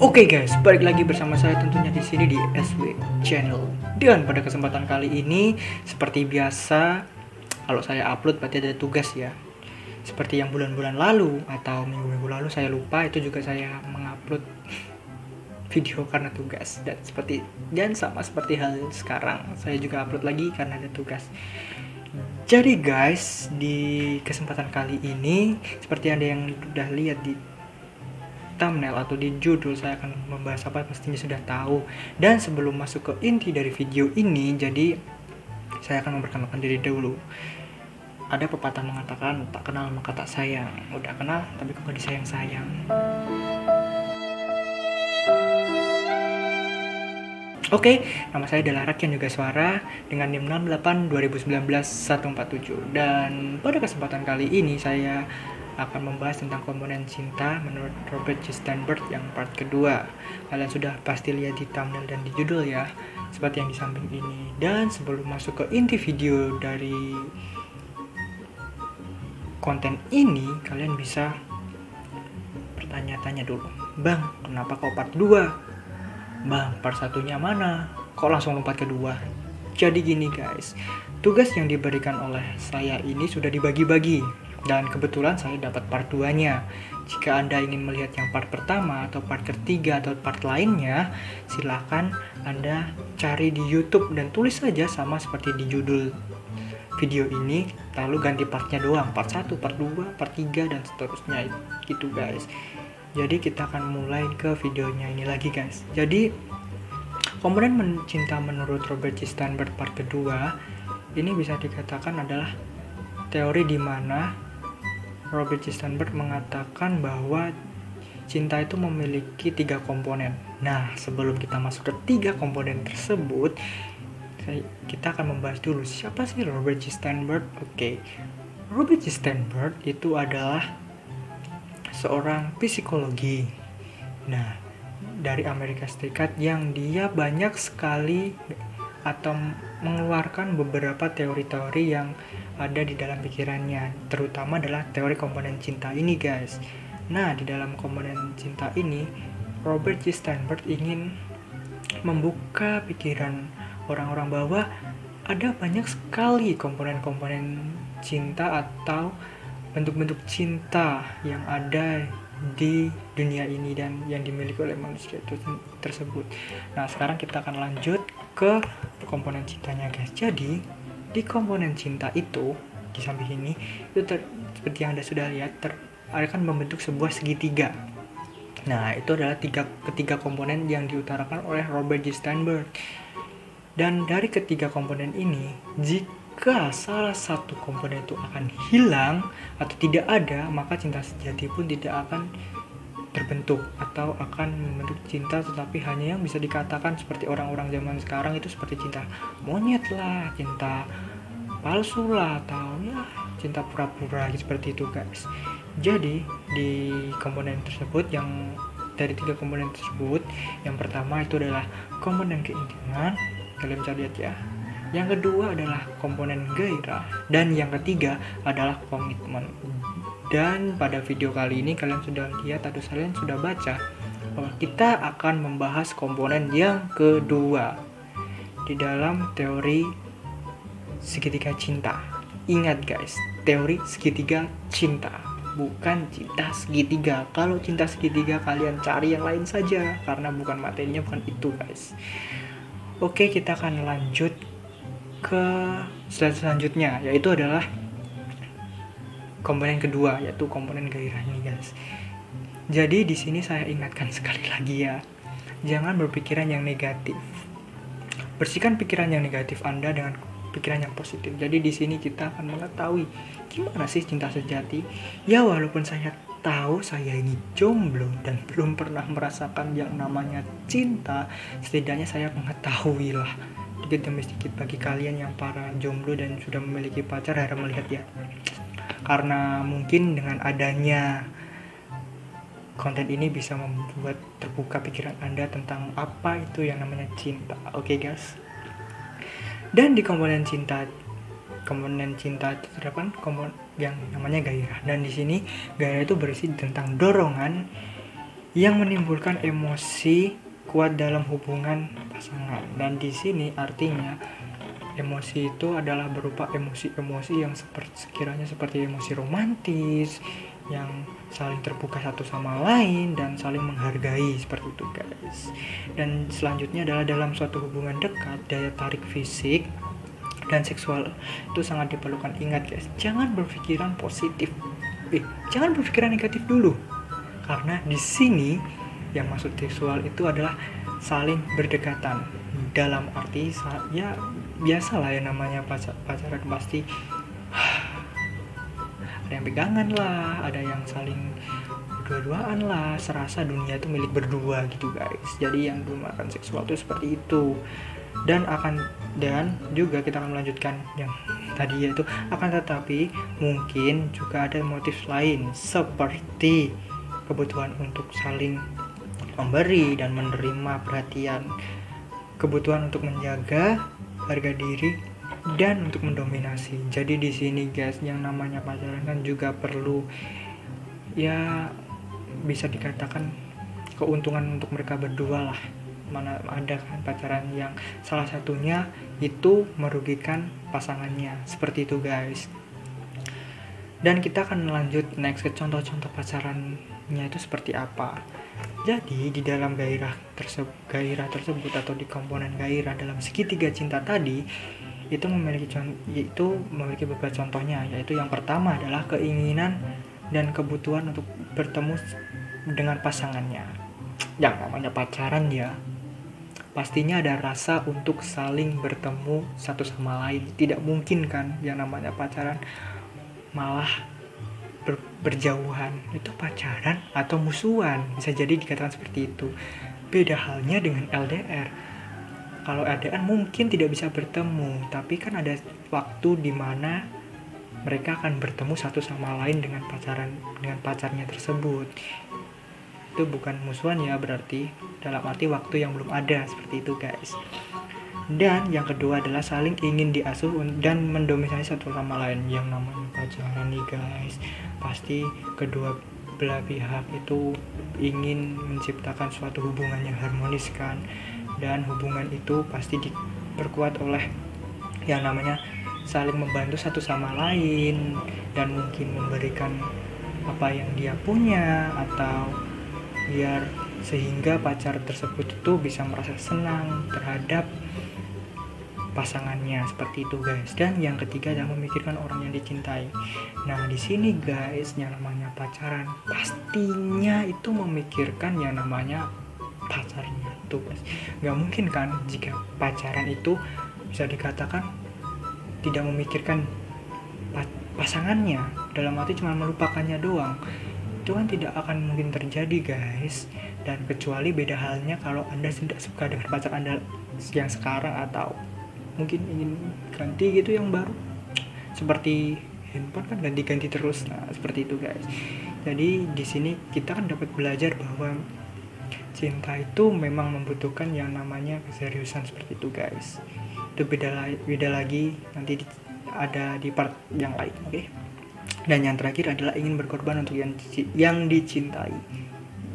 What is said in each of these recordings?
Oke guys, balik lagi bersama saya tentunya di sini di SW Channel. Dan pada kesempatan kali ini, seperti biasa, kalau saya upload berarti ada tugas ya. Seperti yang bulan-bulan lalu atau minggu-minggu lalu saya lupa, itu juga saya mengupload video karena tugas. Dan sama seperti hal sekarang, saya juga upload lagi karena ada tugas. Jadi guys, di kesempatan kali ini, seperti ada yang sudah lihat di thumbnail atau di judul, saya akan membahas apa pastinya sudah tahu. Dan sebelum masuk ke inti dari video ini, jadi saya akan memperkenalkan diri dulu. Ada pepatah mengatakan, tak kenal maka tak sayang. Udah kenal tapi kok gak disayang-sayang. Oke, nama saya adalah Rakian Yoga Suara dengan NIM 682019-147. Dan pada kesempatan kali ini saya akan membahas tentang komponen cinta menurut Robert J. Sternberg yang part kedua. Kalian sudah pasti lihat di thumbnail dan di judul ya, seperti yang di samping ini. Dan sebelum masuk ke inti video dari konten ini, kalian bisa bertanya-tanya dulu, Bang, kenapa kok part 2? Bang, part satunya mana? Kok langsung lompat ke 2? Jadi gini guys, tugas yang diberikan oleh saya ini sudah dibagi-bagi. Dan kebetulan saya dapat part 2-nya. Jika Anda ingin melihat yang part pertama atau part ketiga atau part lainnya, silahkan Anda cari di YouTube dan tulis saja sama seperti di judul video ini, lalu ganti partnya doang, part 1, part 2, part 3 dan seterusnya gitu guys. Jadi kita akan mulai ke videonya ini lagi guys. Jadi komponen cinta menurut Robert J. Sternberg part kedua ini bisa dikatakan adalah teori di mana Robert J. Sternberg mengatakan bahwa cinta itu memiliki 3 komponen. Nah, sebelum kita masuk ke 3 komponen tersebut, kita akan membahas dulu siapa sih Robert J. Sternberg. Oke. Robert J. Sternberg itu adalah seorang psikologi. Nah, dari Amerika Serikat yang dia banyak sekali atau mengeluarkan beberapa teori-teori yang ada di dalam pikirannya, terutama adalah teori komponen cinta ini guys. Nah, di dalam komponen cinta ini Robert J. Sternberg ingin membuka pikiran orang-orang bahwa ada banyak sekali komponen-komponen cinta atau bentuk-bentuk cinta yang ada di dunia ini dan yang dimiliki oleh manusia itu tersebut. Nah, sekarang kita akan lanjut ke komponen cintanya guys. Jadi di komponen cinta itu di samping ini itu seperti yang Anda sudah lihat akan membentuk sebuah segitiga. Nah, itu adalah ketiga komponen yang diutarakan oleh Robert J. Sternberg. Dan dari ketiga komponen ini, jika salah satu komponen itu akan hilang atau tidak ada, maka cinta sejati pun tidak akan terbentuk atau akan membentuk cinta, tetapi hanya yang bisa dikatakan seperti orang-orang zaman sekarang itu seperti cinta monyet lah, cinta palsu lah, atau ya cinta pura-pura seperti itu guys. Jadi di komponen tersebut, yang dari 3 komponen tersebut, yang pertama itu adalah komponen keintiman, kalian bisa lihat ya. Yang kedua adalah komponen gairah, dan yang ketiga adalah komitmen. Dan pada video kali ini kalian sudah lihat atau kalian sudah baca bahwa kita akan membahas komponen yang kedua di dalam teori segitiga cinta. Ingat guys, teori segitiga cinta, bukan cinta segitiga. Kalau cinta segitiga kalian cari yang lain saja karena bukan materinya, bukan itu guys. Oke, kita akan lanjut ke slide selanjutnya, yaitu adalah komponen kedua, yaitu komponen gairah ini guys. Jadi di sini saya ingatkan sekali lagi ya, jangan berpikiran yang negatif. Bersihkan pikiran yang negatif Anda dengan pikiran yang positif. Jadi di sini kita akan mengetahui gimana sih cinta sejati. Ya, walaupun saya tahu saya ini jomblo dan belum pernah merasakan yang namanya cinta, setidaknya saya mengetahui lah sedikit demi sedikit. Bagi kalian yang para jomblo dan sudah memiliki pacar, harap melihat ya, karena mungkin dengan adanya konten ini bisa membuat terbuka pikiran Anda tentang apa itu yang namanya cinta. Oke guys. Dan di komponen cinta itu terdapat komponen yang namanya gairah. Dan di sini gairah itu berisi tentang dorongan yang menimbulkan emosi kuat dalam hubungan pasangan. Dan di sini artinya emosi itu adalah berupa emosi-emosi yang sekiranya seperti emosi romantis, yang saling terbuka satu sama lain dan saling menghargai, seperti itu guys. Dan selanjutnya adalah dalam suatu hubungan dekat, daya tarik fisik dan seksual itu sangat diperlukan. Ingat guys, jangan berpikiran positif, jangan berpikiran negatif dulu, karena di sini yang maksud seksual itu adalah saling berdekatan. Dalam arti ya biasalah ya, namanya pacaran pasti ada yang pegangan lah, ada yang saling berdua-duaan lah, serasa dunia itu milik berdua gitu guys. Jadi yang dimakan seksual itu seperti itu. Dan juga kita akan melanjutkan yang tadi, yaitu akan tetapi mungkin juga ada motif lain seperti kebutuhan untuk saling memberi dan menerima perhatian, kebutuhan untuk menjaga harga diri, dan untuk mendominasi. Jadi di sini guys, yang namanya pacaran kan juga perlu, ya bisa dikatakan keuntungan untuk mereka berdua lah. Mana ada kan pacaran yang salah satunya itu merugikan pasangannya, seperti itu guys. Dan kita akan lanjut next ke contoh-contoh pacarannya itu seperti apa. Jadi di dalam gairah tersebut atau di komponen gairah dalam segitiga cinta tadi itu memiliki beberapa contohnya, yaitu yang pertama adalah keinginan dan kebutuhan untuk bertemu dengan pasangannya. Yang namanya pacaran ya, pastinya ada rasa untuk saling bertemu satu sama lain. Tidak mungkin kan yang namanya pacaran malah berjauhan. Itu pacaran atau musuhan, bisa jadi dikatakan seperti itu. Beda halnya dengan LDR. Kalau LDR mungkin tidak bisa bertemu, tapi kan ada waktu di mana mereka akan bertemu satu sama lain dengan pacarnya tersebut. Itu bukan musuhan ya, berarti dalam arti waktu yang belum ada, seperti itu guys. Dan yang kedua adalah saling ingin diasuh dan mendominasi satu sama lain. Yang namanya pacaran nih guys, pasti kedua belah pihak itu ingin menciptakan suatu hubungan yang harmonis kan. Dan hubungan itu pasti diperkuat oleh yang namanya saling membantu satu sama lain, dan mungkin memberikan apa yang dia punya, atau biar sehingga pacar tersebut itu bisa merasa senang terhadap pasangannya, seperti itu guys. Dan yang ketiga adalah memikirkan orang yang dicintai. Nah di sini guys, yang namanya pacaran pastinya itu memikirkan yang namanya pacarnya tuh guys. Gak mungkin kan jika pacaran itu bisa dikatakan tidak memikirkan pasangannya, dalam arti cuma melupakannya doang. Itu kan tidak akan mungkin terjadi guys. Dan kecuali beda halnya kalau Anda tidak suka dengan pacar Anda yang sekarang, atau mungkin ingin ganti gitu yang baru, seperti handphone kan ganti-ganti terus. Nah seperti itu guys. Jadi di sini kita kan dapat belajar bahwa cinta itu memang membutuhkan yang namanya keseriusan, seperti itu guys. Itu beda lagi nanti ada di part yang lain, oke? Dan yang terakhir adalah ingin berkorban untuk yang dicintai.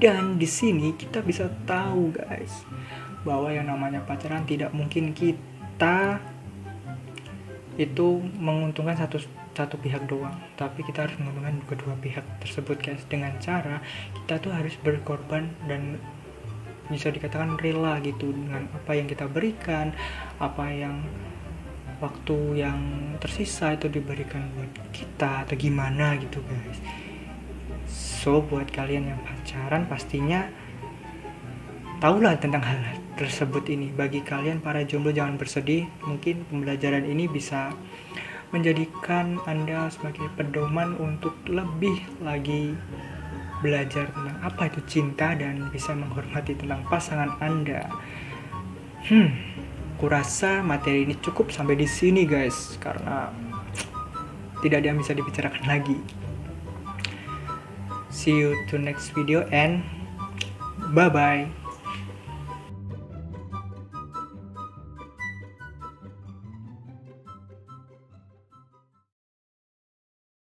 Dan di sini kita bisa tahu guys bahwa yang namanya pacaran tidak mungkin kita itu menguntungkan satu pihak doang, tapi kita harus menguntungkan kedua pihak tersebut guys, dengan cara kita tuh harus berkorban dan bisa dikatakan rela gitu dengan apa yang kita berikan, apa yang waktu yang tersisa itu diberikan buat kita atau gimana gitu guys. So buat kalian yang pacaran pastinya tahulah tentang hal tersebut ini. Bagi kalian para jomblo jangan bersedih, mungkin pembelajaran ini bisa menjadikan Anda sebagai pedoman untuk lebih lagi belajar tentang apa itu cinta dan bisa menghormati tentang pasangan Anda. Kurasa materi ini cukup sampai di sini guys, karena tidak ada yang bisa dibicarakan lagi. See you to next video and bye bye.